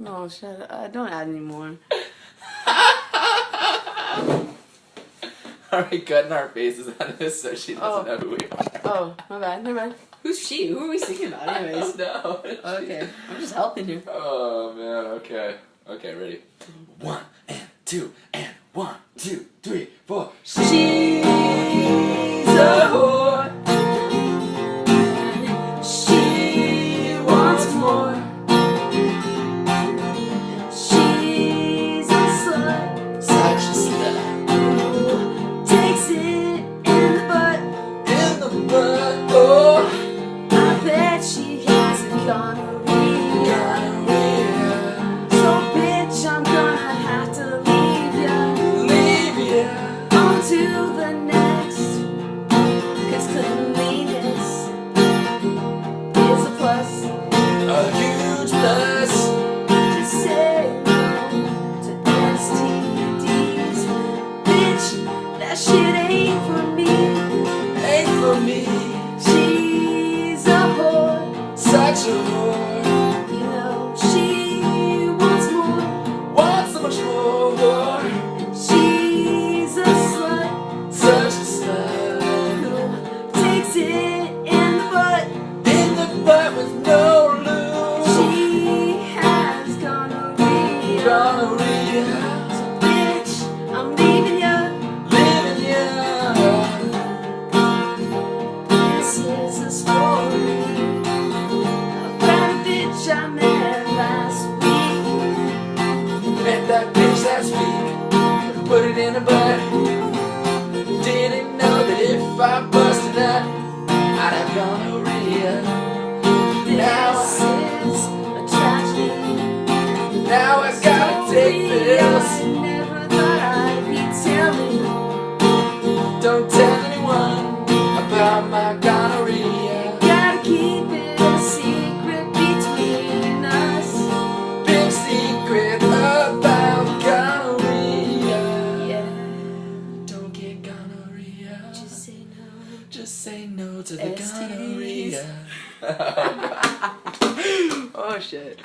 No, shut up. Don't add anymore. Alright, cutting our faces on this so she doesn't know who we are. Oh, my bad. Never mind. Who's she? Who are we singing about anyways? No. Okay. I'm just helping you. Oh, man. Okay. Okay, ready? 1 and 2 and 1, 2, 3, 4. She's a whore. She wants more. She's a slut. Such a slut. Takes it in the butt. In the butt. Oh. I bet she has a gonorrhea. So bitch, I'm gonna have to leave ya. Leave ya. On to the next. 'Cause cleanliness is a plus. A huge plus. Just say no to STDs. Bitch, that shit ain't for me. Ain't for me. She's a whore. Such a whore. You know she wants more. Want so much more. She's a slut Such a slut. who takes it in the butt. In the butt with no lube. She has gonorrhea. Gonorrhea. Bitch, I'm leaving ya. Living ya. This is a story about a bitch I met last week. Met that bitch last week. Put it in her butt. Didn't know that if I busted up, I'd have gonorrhea. This is a tragedy. Now I gotta take pills. I never thought I'd be telling. Don't tell anyone about my gonorrhea. Gotta keep it a secret between us. Big secret about gonorrhea. Yeah, Don't get gonorrhea. just say no. Just say no to the STDs. gonorrhea. Oh shit.